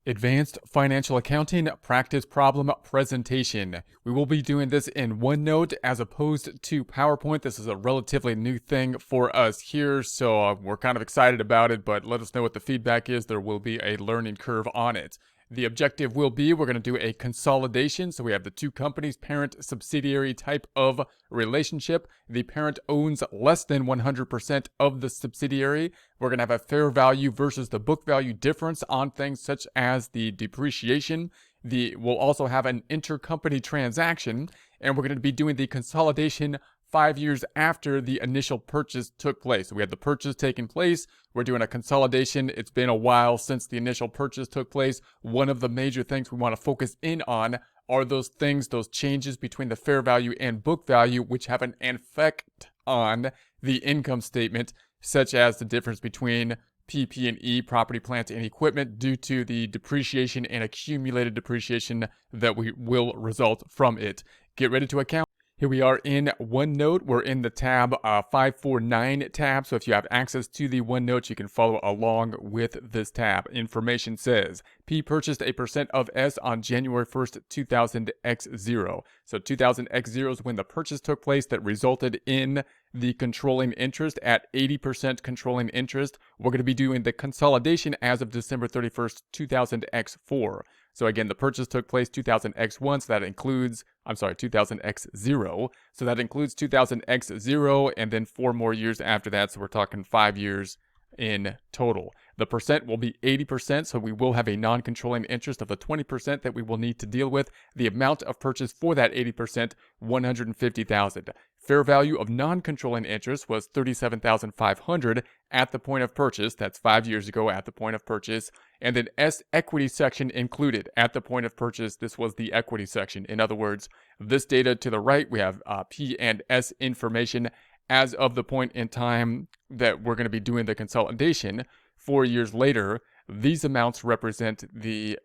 Advanced Financial Accounting Practice Problem Presentation. We will be doing this in OneNote as opposed to PowerPoint. This is a relatively new thing for us here, so we're kind of excited about it, but let us know what the feedback is. There will be a learning curve on it. The objective will be we're going to do a consolidation. So we have the two companies, parent-subsidiary type of relationship. The parent owns less than 100% of the subsidiary. We're going to have a fair value versus the book value difference on things such as the depreciation. We'll also have an intercompany transaction, and we're going to be doing the consolidation 5 years after the initial purchase took place. So we had the purchase taking place. We're doing a consolidation. It's been a while since the initial purchase took place. One of the major things we want to focus in on are those things, those changes between the fair value and book value, which have an effect on the income statement, such as the difference between PP&E, property, plant, and equipment, due to the depreciation and accumulated depreciation that will result from it. Get ready to account. Here we are in OneNote. We're in the tab 549 tab. So if you have access to the OneNote, you can follow along with this tab. Information says P purchased a percent of S on January 1st, 2000X0. So 2000X0 is when the purchase took place that resulted in the controlling interest at 80% controlling interest. We're going to be doing the consolidation as of December 31st, 2000X4. So again, the purchase took place 2000X1, so that includes, 2000X0. So that includes 2000X0 and then 4 more years after that. So we're talking 5 years in total. The percent will be 80%, so we will have a non-controlling interest of the 20% that we will need to deal with. The amount of purchase for that 80%, $150,000. Fair value of non-controlling interest was $37,500 at the point of purchase. That's 5 years ago at the point of purchase. And then S equity section included at the point of purchase. This was the equity section. In other words, this data to the right, we have P and S information as of the point in time that we're going to be doing the consolidation. 4 years later, these amounts represent the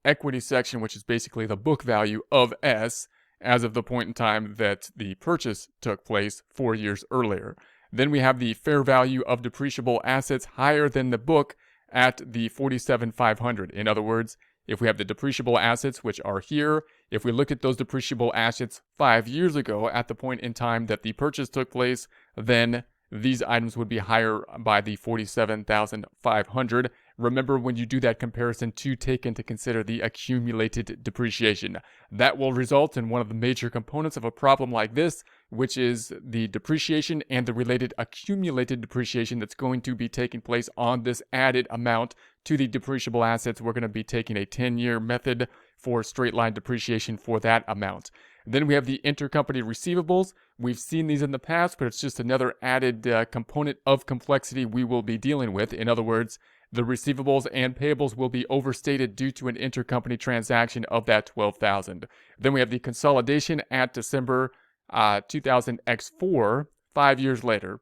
equity section, which is basically the book value of S as of the point in time that the purchase took place 4 years earlier. Then we have the fair value of depreciable assets higher than the book at the $47,500. In other words, if we have the depreciable assets, which are here, if we look at those depreciable assets 5 years ago at the point in time that the purchase took place, then these items would be higher by the $47,500. Remember, when you do that comparison, to take into consider the accumulated depreciation. That will result in one of the major components of a problem like this, which is the depreciation and the related accumulated depreciation that's going to be taking place on this added amount to the depreciable assets. We're going to be taking a 10-year method for straight line depreciation for that amount. Then we have the intercompany receivables. We've seen these in the past, but it's just another added component of complexity we will be dealing with. In other words, the receivables and payables will be overstated due to an intercompany transaction of that $12,000. Then we have the consolidation at December 2000X4, 5 years later.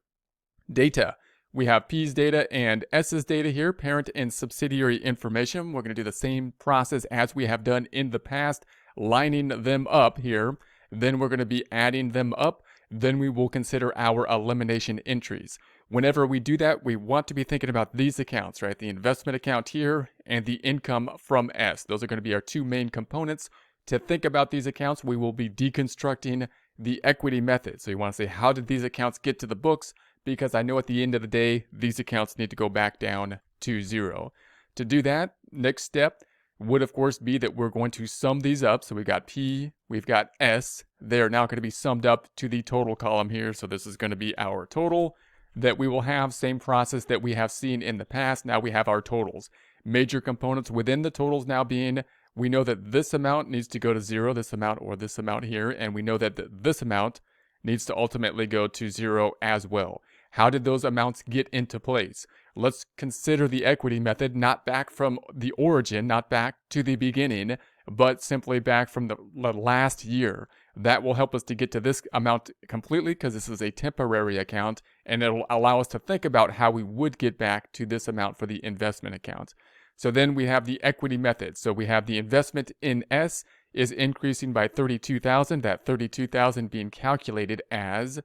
Data. We have P's data and S's data here, parent and subsidiary information. We're going to do the same process as we have done in the past, lining them up here. Then we're going to be adding them up. Then we will consider our elimination entries. Whenever we do that, we want to be thinking about these accounts, right? The investment account here and the income from S. Those are going to be our two main components. To think about these accounts, we will be deconstructing the equity method. So you want to say, how did these accounts get to the books? Because I know at the end of the day, these accounts need to go back down to 0. To do that, next step would of course be that we're going to sum these up. So we've got P, we've got S. They're now going to be summed up to the total column here. So this is going to be our total that we will have. Same process that we have seen in the past. Now we have our totals. Major components within the totals now being, we know that this amount needs to go to 0, this amount or this amount here. And we know that this amount needs to ultimately go to 0 as well. How did those amounts get into place? Let's consider the equity method, not back from the origin, not back to the beginning, but simply back from the last year. That will help us to get to this amount completely, because this is a temporary account, and it'll allow us to think about how we would get back to this amount for the investment account. So then we have the equity method. So we have the investment in S is increasing by $32,000. That $32,000 being calculated as,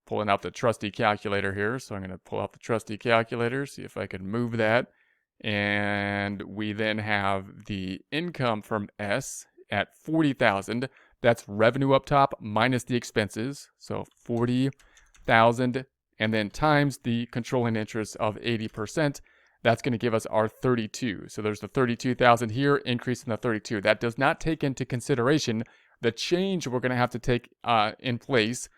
pulling out the trusty calculator here. So I'm going to pull out the trusty calculator, see if I can move that And we then have the income from S at 40,000. That's revenue up top minus the expenses. So 40,000 and then times the controlling interest of 80%. That's going to give us our 32. So there's the 32,000 here, increase in the 32. That does not take into consideration the change we're going to have to take in place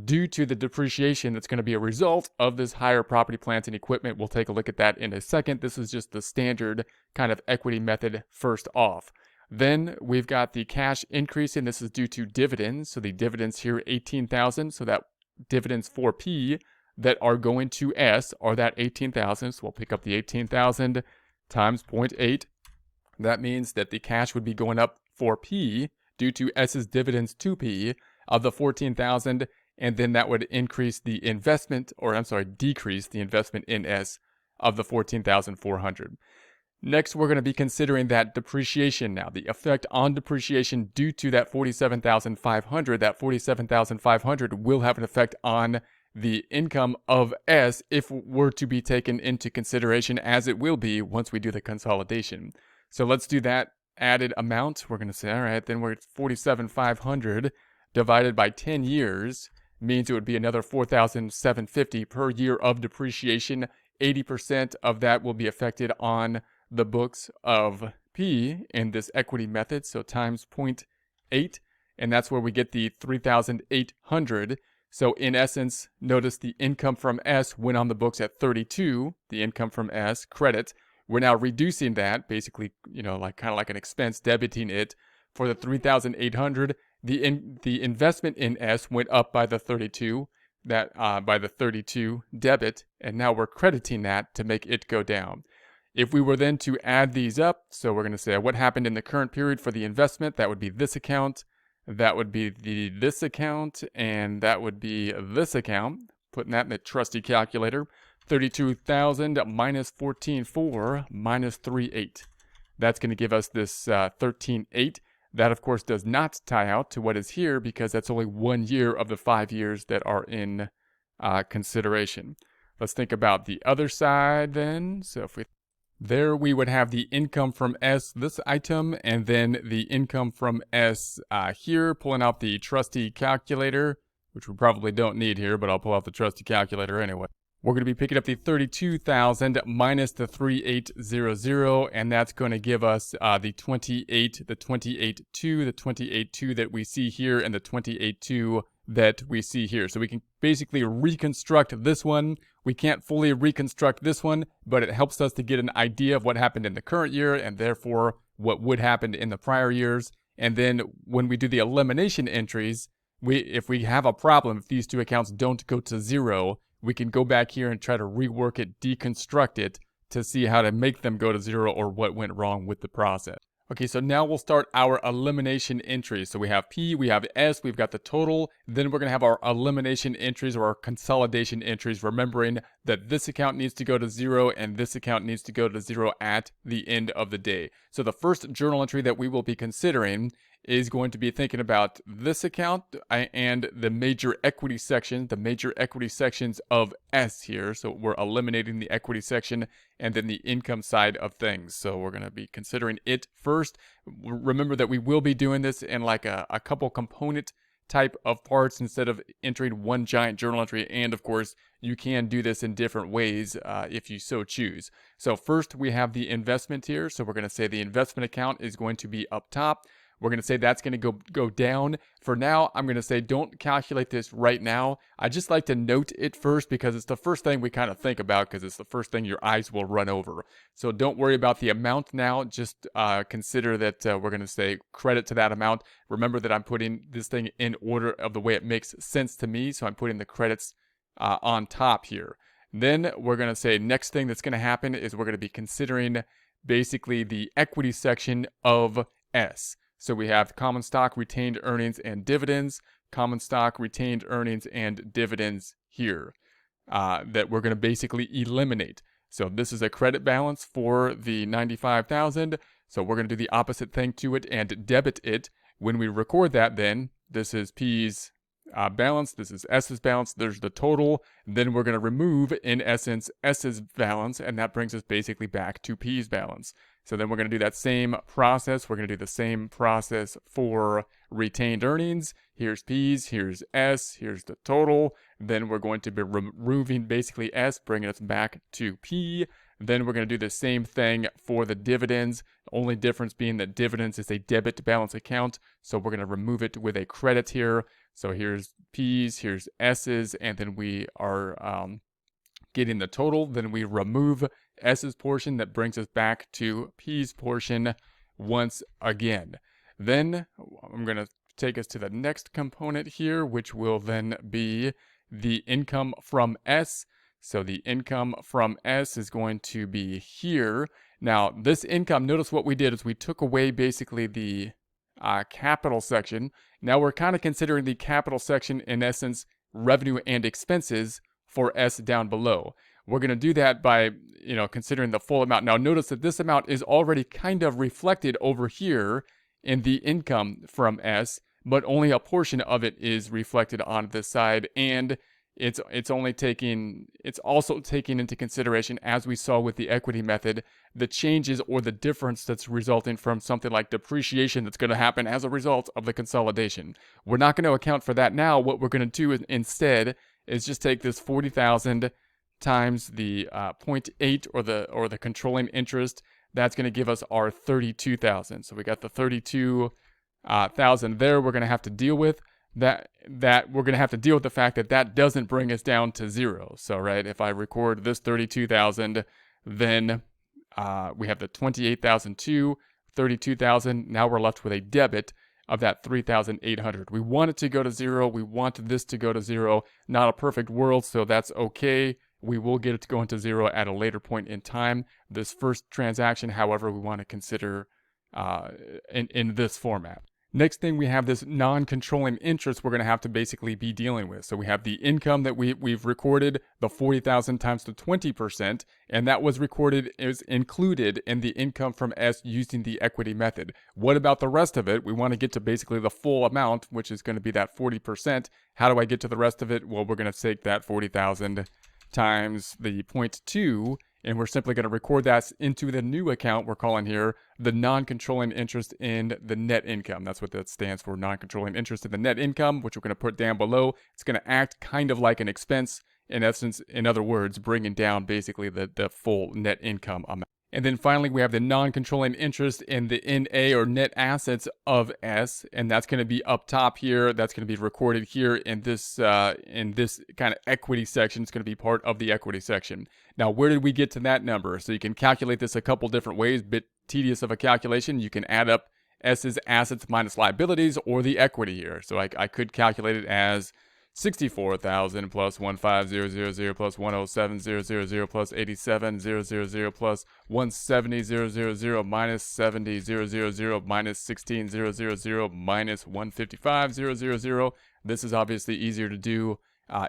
due to the depreciation that's going to be a result of this higher property, plant, and equipment. We'll take a look at that in a second. This is just the standard kind of equity method first off. Then we've got the cash increase, and this is due to dividends. So the dividends here, 18,000. So that dividends for P that are going to S are that 18,000. So we'll pick up the 18,000 times 0.8. That means that the cash would be going up for P due to S's dividends to P of the 14,000. And then that would increase the investment, or I'm sorry, decrease the investment in S of the 14,400. Next, we're going to be considering that depreciation now, the effect on depreciation due to that 47,500. That 47,500 will have an effect on the income of S if it were to be taken into consideration, as it will be once we do the consolidation. So let's do that added amount. We're going to say, all right, then we're at 47,500 divided by 10 years. Means it would be another 4,750 per year of depreciation. 80% of that will be affected on the books of P in this equity method, so times 0.8, and that's where we get the 3,800. So in essence, notice the income from S went on the books at 32, the income from S, credit. We're now reducing that, basically, like kind of like an expense, debiting it for the 3,800. The investment in S went up by the 32, by the 32 debit, and now we're crediting that to make it go down. If we were then to add these up, so we're going to say what happened in the current period for the investment, that would be this account, that would be this account, and that would be this account. Putting that in the trusty calculator, 32,000 minus 14,400 minus 3,800. That's going to give us this 13,800. That, of course, does not tie out to what is here because that's only 1 year of the 5 years that are in consideration. Let's think about the other side then. So if we would have the income from S, this item, and then the income from S here, pulling out the trusty calculator, which we probably don't need here, but I'll pull out the trusty calculator anyway. We're going to be picking up the 32,000 minus the 3,800, and that's going to give us the 28, the 28,2, the 28,2 that we see here, and the 28,2 that we see here. So we can basically reconstruct this one. We can't fully reconstruct this one, but it helps us to get an idea of what happened in the current year, and therefore what would happen in the prior years. And then when we do the elimination entries, if we have a problem, if these two accounts don't go to zero, we can go back here and try to rework it, deconstruct it to see how to make them go to zero or what went wrong with the process. Okay, so now we'll start our elimination entries. So we have P, we have S, we've got the total. Then we're going to have our elimination entries or our consolidation entries, remembering that this account needs to go to zero and this account needs to go to zero at the end of the day. So the first journal entry that we will be considering is going to be thinking about this account and the major equity section, the major equity sections of S here. So we're eliminating the equity section and then the income side of things. So we're going to be considering it first. Remember that we will be doing this in like a couple component type of parts instead of entering one giant journal entry. And of course, you can do this in different ways if you so choose. So first we have the investment here. So we're going to say the investment account is going to be up top. We're going to say that's going to go down. For now, I'm going to say don't calculate this right now. I just like to note it first because it's the first thing we kind of think about because it's the first thing your eyes will run over. So don't worry about the amount now. Just consider that we're going to say credit to that amount. Remember that I'm putting this thing in order of the way it makes sense to me. So I'm putting the credits on top here. Then we're going to say next thing that's going to happen is we're going to be considering basically the equity section of S. So we have common stock, retained earnings, and dividends. Common stock, retained earnings, and dividends here that we're going to basically eliminate. So this is a credit balance for the 95,000. So we're going to do the opposite thing to it and debit it. When we record that then, this is P's balance. This is S's balance. There's the total. Then we're going to remove, in essence, S's balance, and that brings us basically back to P's balance. So then we're going to do that same process. We're going to do the same process for retained earnings. Here's P's, here's S, here's the total. Then we're going to be removing basically S, bringing us back to P. Then we're going to do the same thing for the dividends. The only difference being that dividends is a debit balance account. So we're going to remove it with a credit here. So here's P's, here's S's, and then we are getting the total. Then we remove S's portion. That brings us back to P's portion once again. Then I'm going to take us to the next component here, which will then be the income from S. So the income from S is going to be here. Now, this income, notice what we did is we took away basically the capital section. Now we're kind of considering the capital section, in essence, revenue and expenses for S down below. We're going to do that by, considering the full amount. Now, notice that this amount is already kind of reflected over here in the income from S, but only a portion of it is reflected on this side, and it's also taking into consideration, as we saw with the equity method, the changes or the difference that's resulting from something like depreciation that's going to happen as a result of the consolidation. We're not going to account for that now. What we're going to do instead is just take this 40,000 times the 0.8 or the controlling interest. That's going to give us our 32,000. So we got the 32,000 there. We're going to have to deal with that we're going to have to deal with the fact that that doesn't bring us down to zero. So, right, if I record this 32,000, then we have the 28,002, 32,000. Now we're left with a debit of that 3,800. We want it to go to zero. We want this to go to zero. Not a perfect world, so that's okay. We will get it to go into zero at a later point in time. This first transaction, however, we want to consider in this format. Next thing, we have this non-controlling interest we're going to have to basically be dealing with. So we have the income that we've recorded, the 40,000 times the 20%, and that was recorded, is included in the income from S using the equity method. What about the rest of it? We want to get to basically the full amount, which is going to be that 40%. How do I get to the rest of it? Well, we're going to take that 40,000 times the 0.2, and we're simply going to record that into the new account we're calling here the non-controlling interest in the net income. That's what that stands for, non-controlling interest in the net income, which we're going to put down below. It's going to act kind of like an expense, in essence, in other words, bringing down basically the full net income amount. And then finally, we have the non-controlling interest in the NA or net assets of S, and that's going to be up top here. That's going to be recorded here in this kind of equity section. It's going to be part of the equity section. Now, where did we get to that number? So you can calculate this a couple different ways. Bit tedious of a calculation. You can add up S's assets minus liabilities or the equity here. So I could calculate it as 64,000 plus 15,000 plus 107,000 plus 87,000 plus 170,000 minus 70,000 minus 16,000 minus 155,000. This is obviously easier to do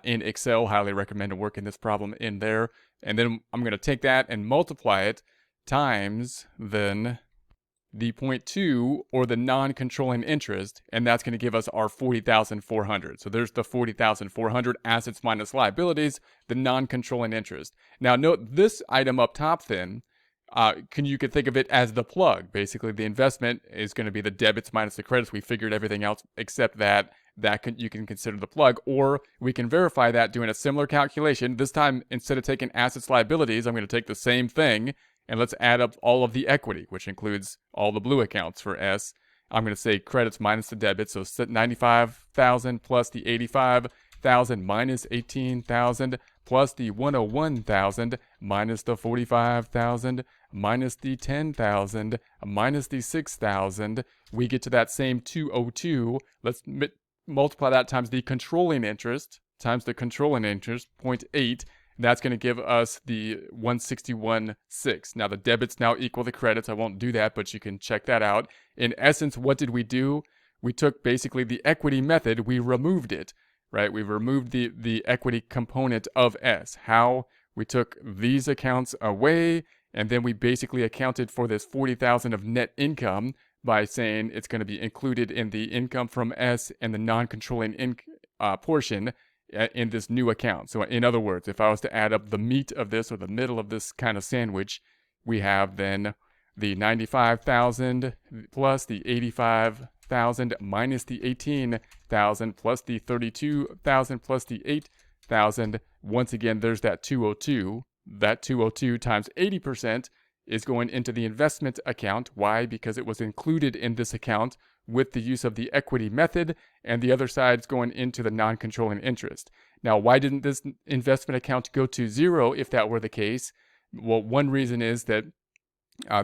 in Excel. Highly recommend working this problem in there. And then I'm going to take that and multiply it times then the 0.2 or the non-controlling interest, and that's going to give us our 40,400. So there's the 40,400 assets minus liabilities, the non-controlling interest. Now note this item up top then, you could think of it as the plug. Basically the investment is going to be the debits minus the credits. We figured everything else except that you can consider the plug, or we can verify that doing a similar calculation. This time, instead of taking assets liabilities, I'm going to take the same thing and let's add up all of the equity, which includes all the blue accounts for S. I'm going to say credits minus the debit. So 95,000 plus the 85,000 minus 18,000 plus the 101,000 minus the 45,000 minus the 10,000 minus the 6,000. We get to that same 202. Let's multiply that times the controlling interest, 0.8. That's going to give us the 161.6. Now the debits now equal the credits. I won't do that, but you can check that out. In essence, what did we do? We took basically the equity method. We removed it, right? We removed the equity component of S. How? We took these accounts away, and then we basically accounted for this 40,000 of net income by saying it's going to be included in the income from S and the non-controlling portion in this new account. So in other words, if I was to add up the meat of this, or the middle of this kind of sandwich, we have then the 95,000 plus the 85,000 minus the 18,000 plus the 32,000 plus the 8,000. Once again, there's that 202. That 202 times 80% is going into the investment account. Why? Because it was included in this account with the use of the equity method, and the other side is going into the non-controlling interest. Now, why didn't this investment account go to zero if that were the case? Well, one reason is that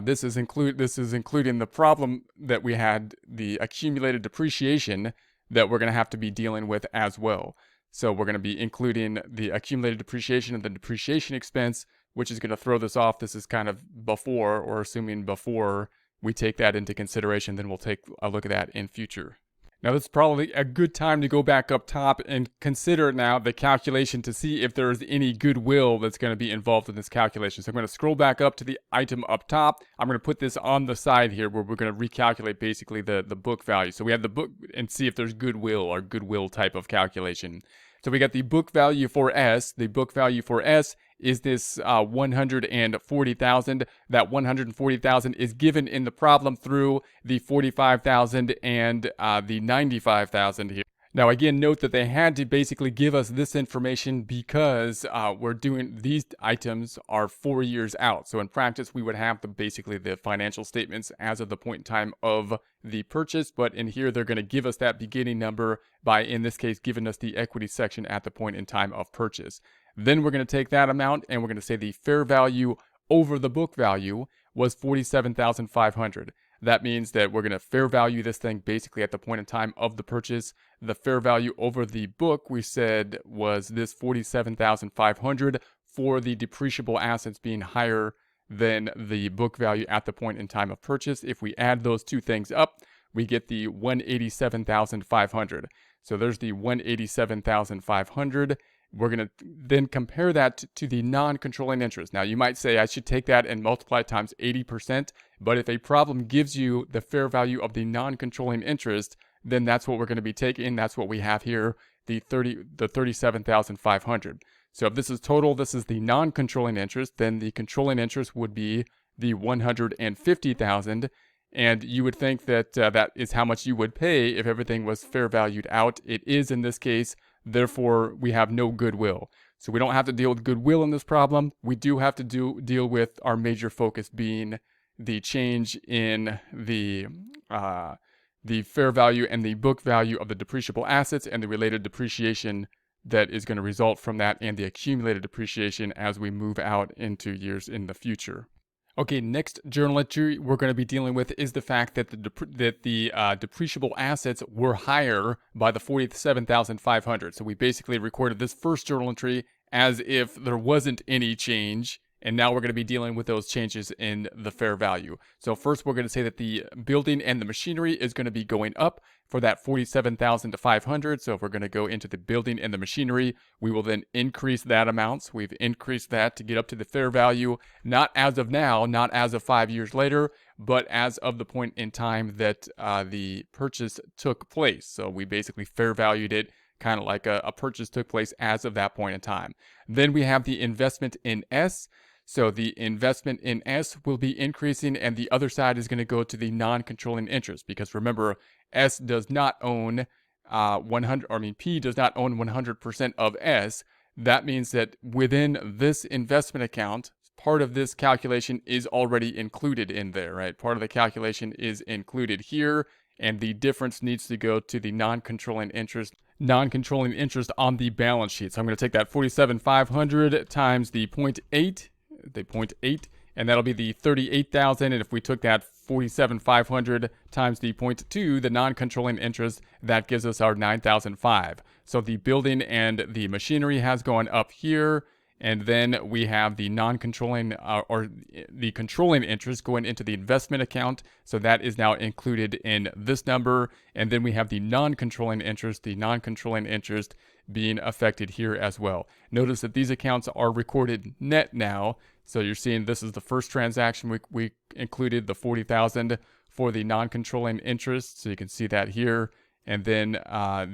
this is including the problem that we had, the accumulated depreciation that we're going to have to be dealing with as well. So we're going to be including the accumulated depreciation and the depreciation expense, which is going to throw this off. This is kind of before, or assuming before we take that into consideration, then we'll take a look at that in future. Now, this is probably a good time to go back up top and consider now the calculation to see if there is any goodwill that's going to be involved in this calculation. So I'm going to scroll back up to the item up top. I'm going to put this on the side here where we're going to recalculate basically the book value. So we have the book and see if there's goodwill or goodwill type of calculation. So we got the book value for S. The book value for S is this 140,000. That 140,000 is given in the problem through the 45,000 and the 95,000 here. Now, again, note that they had to basically give us this information because we're doing these items are 4 years out. So in practice, we would have basically the financial statements as of the point in time of the purchase. But in here, they're going to give us that beginning number by, in this case, giving us the equity section at the point in time of purchase. Then we're going to take that amount and we're going to say the fair value over the book value was 47,500. That means that we're going to fair value this thing basically at the point in time of the purchase. The fair value over the book, we said, was this 47,500 for the depreciable assets being higher than the book value at the point in time of purchase. If we add those two things up, we get the 187,500. So there's the 187,500. We're going to then compare that to the non-controlling interest. Now, you might say I should take that and multiply times 80%, but if a problem gives you the fair value of the non-controlling interest, then that's what we're going to be taking. That's what we have here, the 37,500. So if this is total, this is the non-controlling interest, then the controlling interest would be the 150,000. And you would think that that is how much you would pay if everything was fair valued out. It is in this case. Therefore, we have no goodwill. So we don't have to deal with goodwill in this problem. We do have to deal with our major focus being the change in the fair value and the book value of the depreciable assets and the related depreciation that is going to result from that, and the accumulated depreciation as we move out into years in the future. Okay, next journal entry we're going to be dealing with is the fact that the depreciable assets were higher by the 47,500. So we basically recorded this first journal entry as if there wasn't any change, and now we're going to be dealing with those changes in the fair value. So first we're going to say that the building and the machinery is going to be going up for that 47,500. So if we're going to go into the building and the machinery, we will then increase that amount. So we've increased that to get up to the fair value, not as of now, not as of 5 years later, but as of the point in time that the purchase took place. So we basically fair valued it kind of like a purchase took place as of that point in time. Then we have the investment in S. So the investment in S will be increasing, and the other side is going to go to the non-controlling interest, because remember, S does not own P does not own 100% of S. That means that within this investment account, part of this calculation is already included in there, right? Part of the calculation is included here, and the difference needs to go to the non-controlling interest on the balance sheet. So I'm going to take that 47,500 times the 0.8, and that'll be the 38,000. And if we took that 47,500 times the 0.2, the non-controlling interest, that gives us our 9,005. So the building and the machinery has gone up here, and then we have the non-controlling or the controlling interest going into the investment account. So that is now included in this number. And then we have the non-controlling interest being affected here as well. Notice that these accounts are recorded net now. So you're seeing this is the first transaction we included the 40,000 for the non-controlling interest. So you can see that here. And then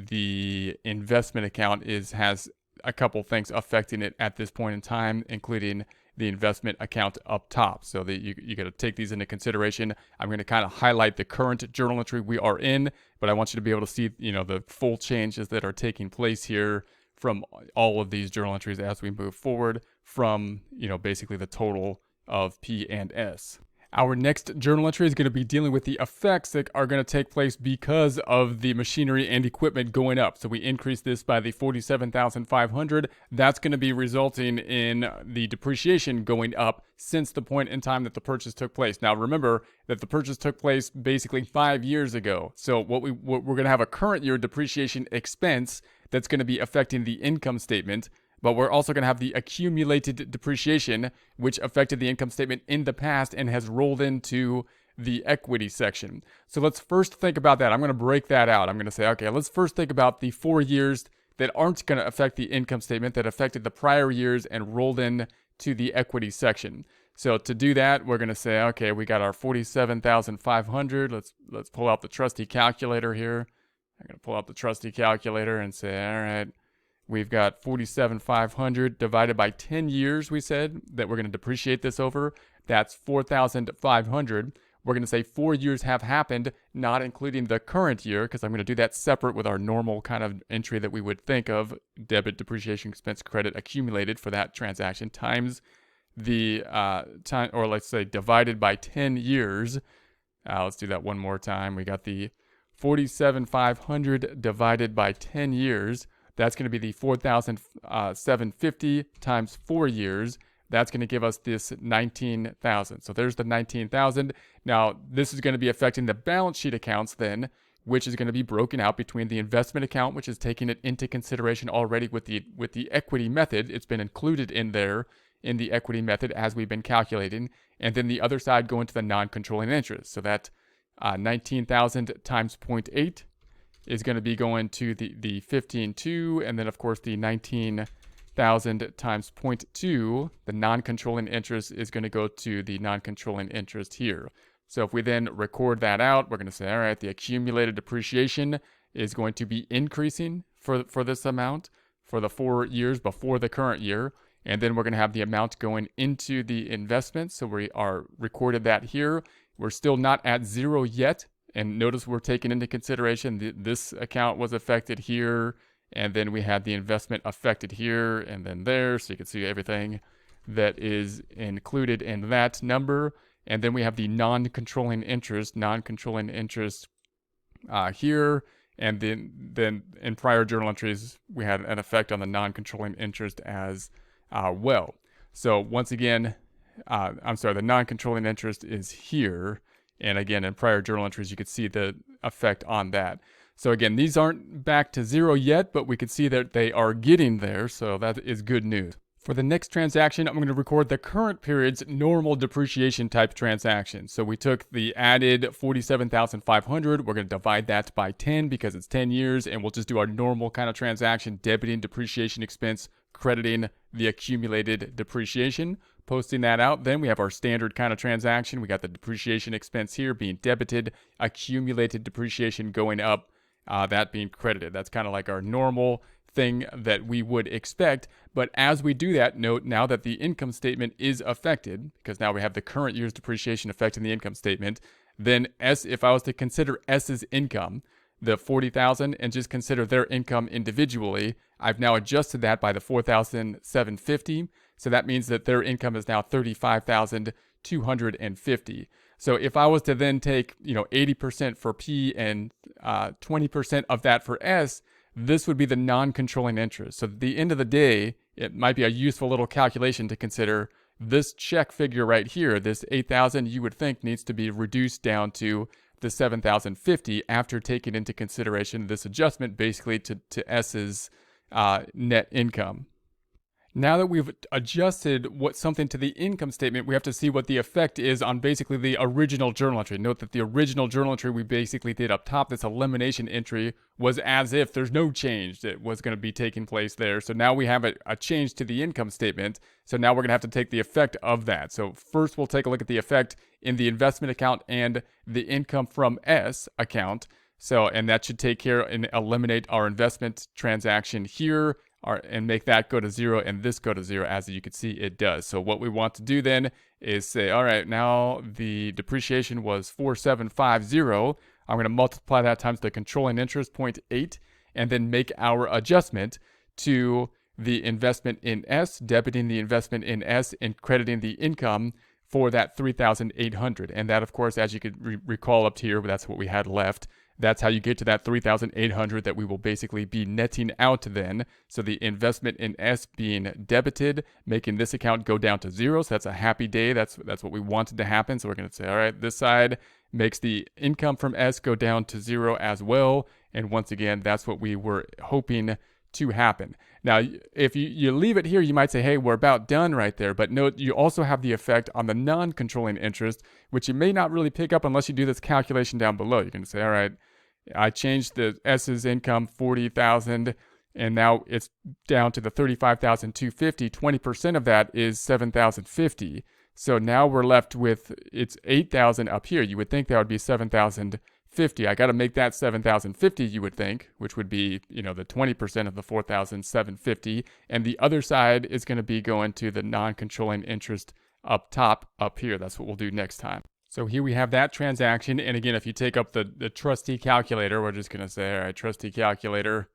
the investment account has a couple things affecting it at this point in time, including the investment account up top. So that you got to take these into consideration. I'm going to kind of highlight the current journal entry we are in, but I want you to be able to see, the full changes that are taking place here from all of these journal entries as we move forward from, basically the total of P and S. Our next journal entry is going to be dealing with the effects that are going to take place because of the machinery and equipment going up. So we increase this by the 47,500. That's going to be resulting in the depreciation going up since the point in time that the purchase took place. Now remember that the purchase took place basically 5 years ago. So we're going to have a current year depreciation expense that's going to be affecting the income statement. But we're also going to have the accumulated depreciation, which affected the income statement in the past and has rolled into the equity section. So let's first think about that. I'm going to break that out. I'm going to say, okay, let's first think about the 4 years that aren't going to affect the income statement, that affected the prior years and rolled in to the equity section. So to do that, we're going to say, okay, we got our 47,500. Let's pull out the trusty calculator here. I'm going to pull out the trusty calculator and say, all right, we've got 47,500 divided by 10 years, we said, that we're going to depreciate this over. That's 4,500. We're going to say 4 years have happened, not including the current year, because I'm going to do that separate with our normal kind of entry that we would think of, debit, depreciation, expense, credit accumulated for that transaction, times the time, or let's say divided by 10 years. Let's do that one more time. We got the 47,500 divided by 10 years. That's going to be the 4,750 times 4 years. That's going to give us this 19,000. So there's the 19,000. Now, this is going to be affecting the balance sheet accounts then, which is going to be broken out between the investment account, which is taking it into consideration already with the equity method. It's been included in there in the equity method as we've been calculating. And then the other side going to the non-controlling interest. So that 19,000 times 0.8 is going to be going to the 15.2, and then of course the 19,000 times 0.2, the non-controlling interest is going to go to the non-controlling interest here. So if we then record that out, we're going to say, all right, the accumulated depreciation is going to be increasing for this amount for the 4 years before the current year, and then we're going to have the amount going into the investment. So we are recorded that here. We're still not at zero yet. And notice we're taking into consideration this account was affected here, and then we had the investment affected here and then there, so you can see everything that is included in that number. And then we have the non-controlling interest here, and then in prior journal entries, we had an effect on the non-controlling interest as well. So once again, the non-controlling interest is here. And again, in prior journal entries, you could see the effect on that. So again, these aren't back to zero yet, but we could see that they are getting there. So that is good news. For the next transaction, I'm going to record the current period's normal depreciation type transaction. So we took the added 47,500. We're going to divide that by 10 because it's 10 years. And we'll just do our normal kind of transaction, debiting depreciation expense, crediting the accumulated depreciation. Posting that out, then we have our standard kind of transaction. We got the depreciation expense here being debited, accumulated depreciation going up, that being credited. That's kind of like our normal thing that we would expect. But as we do that, note now that the income statement is affected, because now we have the current year's depreciation affecting the income statement, then if I was to consider S's income, the 40,000, and just consider their income individually, I've now adjusted that by the 4,750. So that means that their income is now 35,250. So if I was to then take, 80% for P and 20% of that for S, this would be the non-controlling interest. So at the end of the day, it might be a useful little calculation to consider this check figure right here, this 8,000, you would think needs to be reduced down to the 7,050 after taking into consideration this adjustment basically to S's net income. Now that we've adjusted something to the income statement, we have to see what the effect is on basically the original journal entry. Note that the original journal entry we basically did up top, this elimination entry, was as if there's no change that was going to be taking place there. So now we have a change to the income statement. So now we're going to have to take the effect of that. So first we'll take a look at the effect in the investment account and the income from S account. So, and that should take care and eliminate our investment transaction here, and make that go to 0 and this go to 0. As you can see, it does. So what we want to do then is say, all right, now the depreciation was 4750. I'm going to multiply that times the controlling interest 0.8, and then make our adjustment to the investment in S, debiting the investment in S and crediting the income for that 3,800. And that, of course, as you could recall up here, that's what we had left. That's how you get to that 3,800 that we will basically be netting out then. So the investment in S being debited, making this account go down to 0. So that's a happy day. That's what we wanted to happen. So we're going to say, all right, this side makes the income from S go down to 0 as well. And once again, that's what we were hoping to happen. Now, if you leave it here, you might say, hey, we're about done right there. But note, you also have the effect on the non-controlling interest, which you may not really pick up unless you do this calculation down below. You're going to say, all right, I changed the S's income 40,000, and now it's down to the 35,250. 20% of that is 7,050. So now we're left with, it's 8,000 up here. You would think that would be 7,050. I got to make that 7,050, you would think, which would be, the 20% of the 4,750. And the other side is going to be going to the non-controlling interest up top up here. That's what we'll do next time. So here we have that transaction. And again, if you take up the trustee calculator, we're just going to say, all right, trustee calculator,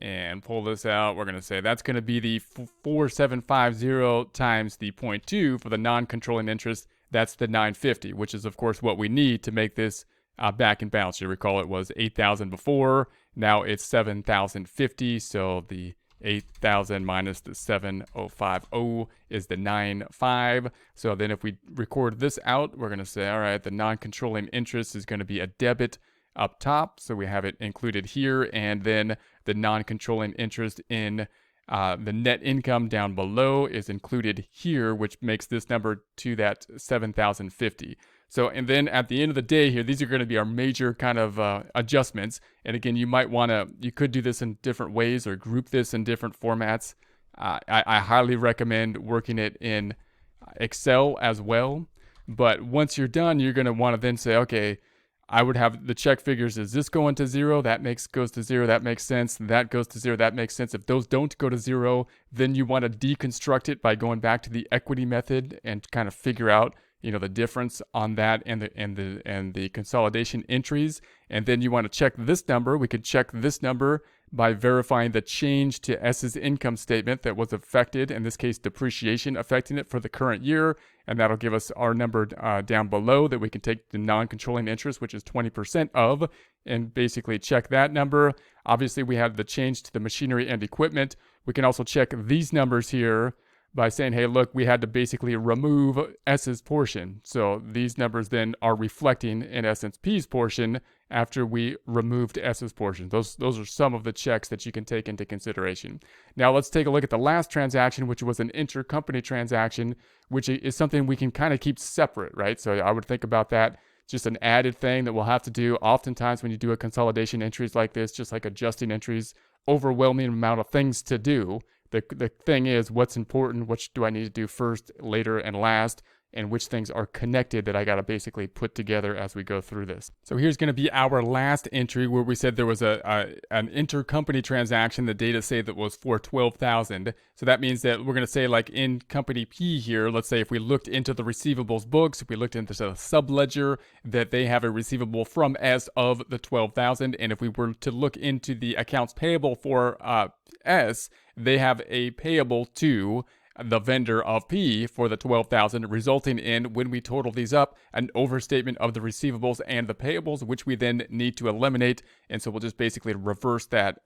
and pull this out. We're going to say that's going to be the 4750 times the 0.2 for the non-controlling interest. That's the 950, which is, of course, what we need to make this back in balance. You recall it was 8,000 before. Now it's 7,050. So the 8,000 minus the 7,050 is the 9,500. So then if we record this out, we're going to say, all right, the non-controlling interest is going to be a debit up top. So we have it included here. And then the non-controlling interest in the net income down below is included here, which makes this number to that 7,050. So, and then at the end of the day here, these are going to be our major kind of adjustments. And again, you could do this in different ways or group this in different formats. I highly recommend working it in Excel as well. But once you're done, you're going to want to then say, okay, I would have the check figures. Is this going to 0? That goes to 0. That makes sense. That goes to 0. That makes sense. If those don't go to 0, then you want to deconstruct it by going back to the equity method and kind of figure out, the difference on that and the consolidation entries. And then you want to check this number. We could check this number by verifying the change to S's income statement that was affected, in this case, depreciation affecting it for the current year. And that'll give us our number down below that we can take the non-controlling interest, which is 20% of, and basically check that number. Obviously, we have the change to the machinery and equipment. We can also check these numbers here by saying, hey, look, we had to basically remove S's portion. So these numbers then are reflecting, in essence, P's portion after we removed S's portion. Those are some of the checks that you can take into consideration. Now let's take a look at the last transaction, which was an intercompany transaction, which is something we can kind of keep separate, right? So I would think about that, just an added thing that we'll have to do. Oftentimes when you do a consolidation entries like this, just like adjusting entries, overwhelming amount of things to do. The thing is, what's important, which do I need to do first, later, and last, and which things are connected that I got to basically put together as we go through this. So here's going to be our last entry where we said there was an intercompany transaction. The data say that was for 12,000. So that means that we're going to say, like in company P here, let's say if we looked into the receivables books, if we looked into the subledger, that they have a receivable from S of the 12,000. And if we were to look into the accounts payable for S, they have a payable to the vendor of P for the 12,000, resulting in, when we total these up, an overstatement of the receivables and the payables, which we then need to eliminate. And so we'll just basically reverse that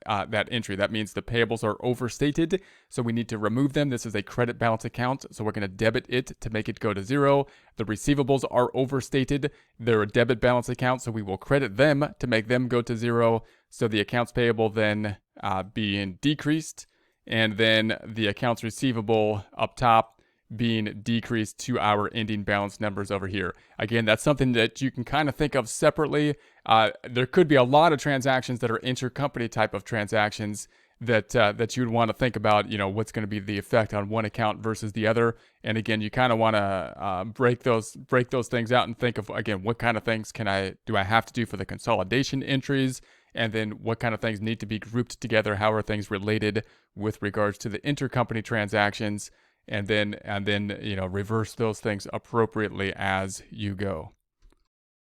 entry. That means the payables are overstated, so we need to remove them. This is a credit balance account, so we're going to debit it to make it go to 0. The receivables are overstated. They're a debit balance account, so we will credit them to make them go to 0. So the accounts payable then being decreased, and then the accounts receivable up top being decreased to our ending balance numbers over here. Again, that's something that you can kind of think of separately. There could be a lot of transactions that are intercompany type of transactions that you would want to think about, what's going to be the effect on one account versus the other. And again, you kind of want to break those things out and think of, again, what kind of things do I have to do for the consolidation entries, and then what kind of things need to be grouped together. How are things related with regards to the intercompany transactions, and then reverse those things appropriately as you go.